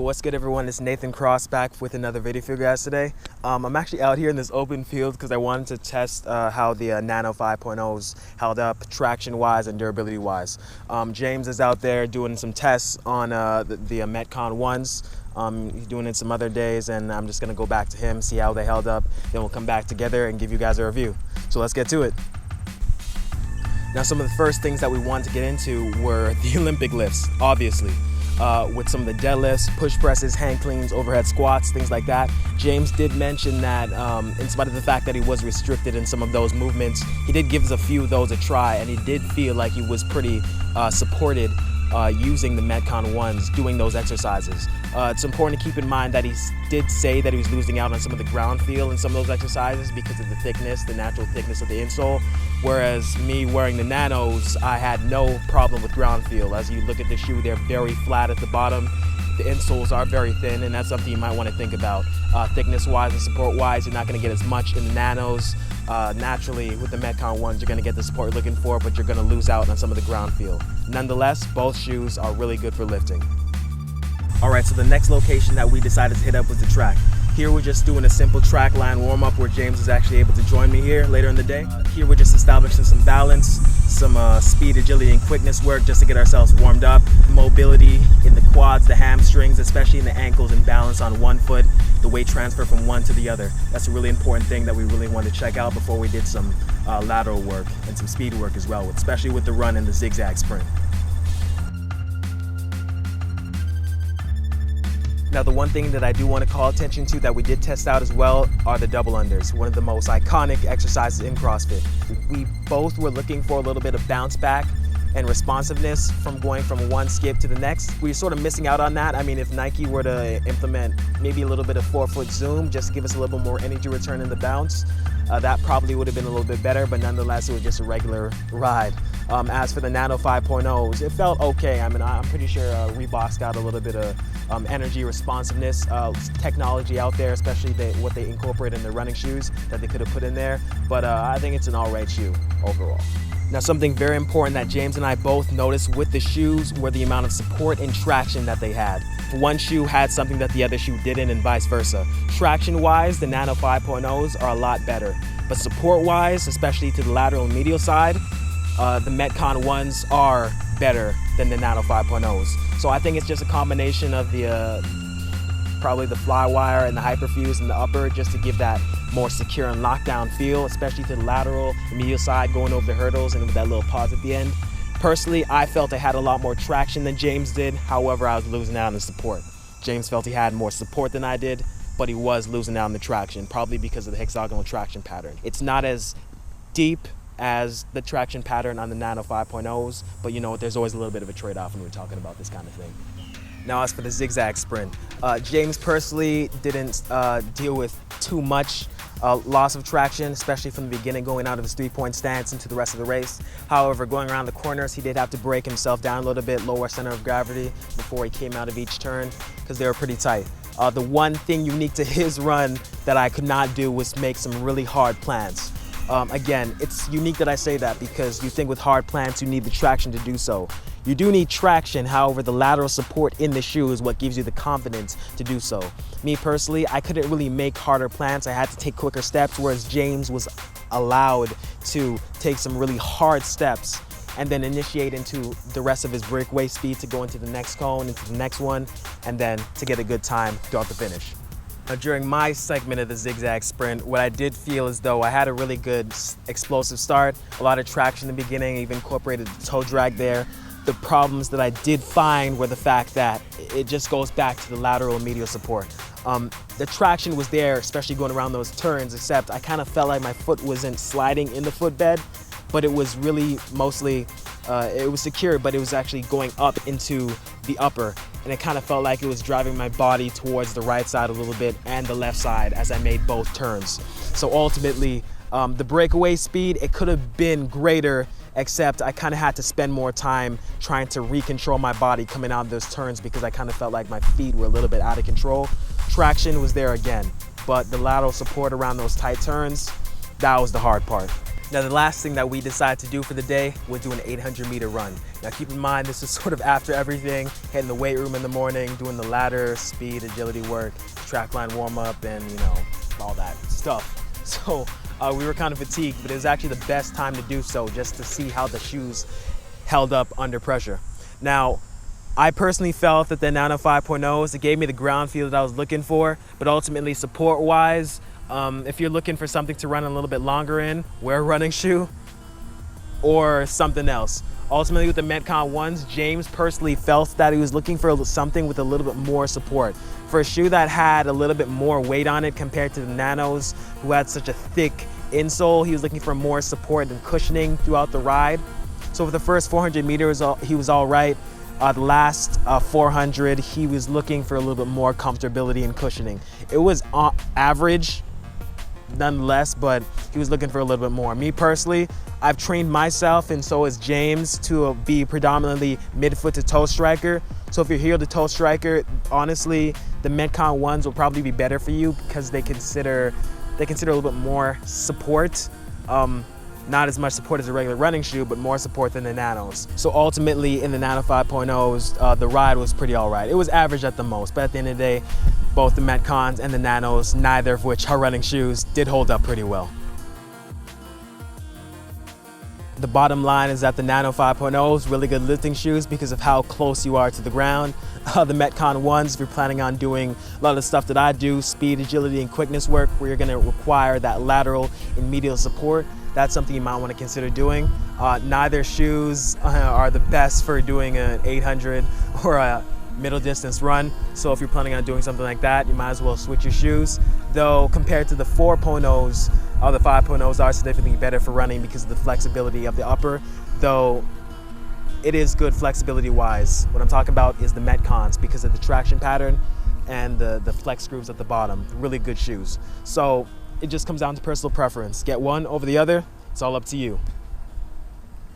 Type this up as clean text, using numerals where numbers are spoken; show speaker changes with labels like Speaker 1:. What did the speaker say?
Speaker 1: What's good, everyone? It's Nathan Cross back with another video for you guys today. I'm actually out here in this open field because I wanted to test how the Nano 5.0s held up traction-wise and durability-wise. James is out there doing some tests on the Metcon1s. He's doing it some other days, and I'm just going to go back to him, see how they held up. Then we'll come back together and give you guys a review. So let's get to it. Now, some of the first things that we wanted to get into were the Olympic lifts, obviously. With some of the deadlifts, push presses, hang cleans, overhead squats, things like that. James did mention that in spite of the fact that he was restricted in some of those movements, he did give us a few of those a try, and he did feel like he was pretty supported using the Metcon1s, doing those exercises. It's important to keep in mind that he did say that he was losing out on some of the ground feel in some of those exercises because of the thickness, the natural thickness of the insole, whereas me wearing the Nanos, I had no problem with ground feel. As you look at the shoe, they're very flat at the bottom. The insoles are very thin, and that's something you might want to think about. Thickness-wise and support-wise, you're not going to get as much in the Nanos. Naturally, with the Metcon1s, you're going to get the support you're looking for, but you're going to lose out on some of the ground feel. Nonetheless, both shoes are really good for lifting. All right, so the next location that we decided to hit up was the track. Here we're just doing a simple track line warm-up where James is actually able to join me here later in the day. Here we're just establishing some balance, some speed, agility, and quickness work just to get ourselves warmed up. Mobility in the quads, the hamstrings, especially in the ankles, and balance on one foot, the weight transfer from one to the other. That's a really important thing that we really wanted to check out before we did some lateral work and some speed work as well, especially with the run and the zigzag sprint. Now, the one thing that I do want to call attention to that we did test out as well are the double unders, one of the most iconic exercises in CrossFit. We both were looking for a little bit of bounce back and responsiveness from going from one skip to the next. We were sort of missing out on that. I mean, if Nike were to implement maybe a little bit of forefoot zoom just to give us a little bit more energy return in the bounce, that probably would have been a little bit better, but nonetheless, it was just a regular ride. As for the Nano 5.0s, it felt okay. I mean, I'm pretty sure Reebok's got a little bit of energy responsiveness technology out there, especially what they incorporate in their running shoes that they could have put in there. But I think it's an all right shoe overall. Now, something very important that James and I both noticed with the shoes were the amount of support and traction that they had. One shoe had something that the other shoe didn't, and vice versa. Traction-wise, the Nano 5.0s are a lot better. But support-wise, especially to the lateral and medial side, the Metcon1s are better than the Nano 5.0s. So I think it's just a combination of the probably the Flywire and the Hyperfuse in the upper, just to give that more secure and lockdown feel, especially to the lateral, the medial side, going over the hurdles and with that little pause at the end. Personally, I felt I had a lot more traction than James did. However, I was losing out on the support. James felt he had more support than I did, but he was losing out on the traction, probably because of the hexagonal traction pattern. It's not as deep as the traction pattern on the Nano 5.0s, but you know, there's always a little bit of a trade-off when we're talking about this kind of thing. Now, as for the zigzag sprint, James personally didn't deal with too much loss of traction, especially from the beginning, going out of his three-point stance into the rest of the race. However, going around the corners, he did have to break himself down a little bit, lower center of gravity before he came out of each turn, because they were pretty tight. The one thing unique to his run that I could not do was make some really hard plants. Again, it's unique that I say that because you think with hard plants you need the traction to do so. You do need traction, however, the lateral support in the shoe is what gives you the confidence to do so. Me personally, I couldn't really make harder plants. I had to take quicker steps, whereas James was allowed to take some really hard steps and then initiate into the rest of his breakaway speed to go into the next cone, into the next one, and then to get a good time throughout the finish. During my segment of the zigzag sprint, what I did feel as though I had a really good explosive start, a lot of traction in the beginning, even incorporated the toe drag there. The problems that I did find were the fact that it just goes back to the lateral and medial support. The traction was there, especially going around those turns, except I kind of felt like my foot wasn't sliding in the footbed, but it was really mostly, it was secure, but it was actually going up into the upper. And it kind of felt like it was driving my body towards the right side a little bit and the left side as I made both turns. So ultimately, the breakaway speed, it could have been greater, except I kind of had to spend more time trying to recontrol my body coming out of those turns because I kind of felt like my feet were a little bit out of control. Traction was there again, but the lateral support around those tight turns, that was the hard part. Now the last thing that we decided to do for the day was do an 800-meter run. Now keep in mind, this is sort of after everything, hitting the weight room in the morning, doing the ladder, speed, agility work, track line warm up, and all that stuff. So we were kind of fatigued, but it was actually the best time to do so, just to see how the shoes held up under pressure. Now, I personally felt that the Nano 5.0s, it gave me the ground feel that I was looking for, but ultimately support-wise, if you're looking for something to run a little bit longer in, wear a running shoe or something else. Ultimately with the Metcon1s, James personally felt that he was looking for something with a little bit more support. For a shoe that had a little bit more weight on it compared to the Nanos, who had such a thick insole, he was looking for more support and cushioning throughout the ride. So for the first 400 meters, he was all right. The last 400, he was looking for a little bit more comfortability and cushioning. It was average, nonetheless, but he was looking for a little bit more. Me personally, I've trained myself, and so has James, to be predominantly midfoot to toe striker. So if you're heel to toe striker, honestly, the Metcon1s will probably be better for you because they consider a little bit more support. Not as much support as a regular running shoe, but more support than the Nanos. So ultimately, in the Nano 5.0s, the ride was pretty all right. It was average at the most, but at the end of the day, both the Metcons and the Nanos, neither of which are running shoes, did hold up pretty well. The bottom line is that the Nano 5.0s, really good lifting shoes because of how close you are to the ground. The Metcon1s, if you're planning on doing a lot of the stuff that I do, speed, agility, and quickness work, where you're gonna require that lateral and medial support, that's something you might want to consider doing. Neither shoes are the best for doing an 800 or a middle distance run. So if you're planning on doing something like that, you might as well switch your shoes. Though compared to the 4.0s, the 5.0s are significantly better for running because of the flexibility of the upper, though it is good flexibility wise. What I'm talking about is the Metcons because of the traction pattern and the flex grooves at the bottom. Really good shoes. So it just comes down to personal preference. Get one over the other, it's all up to you.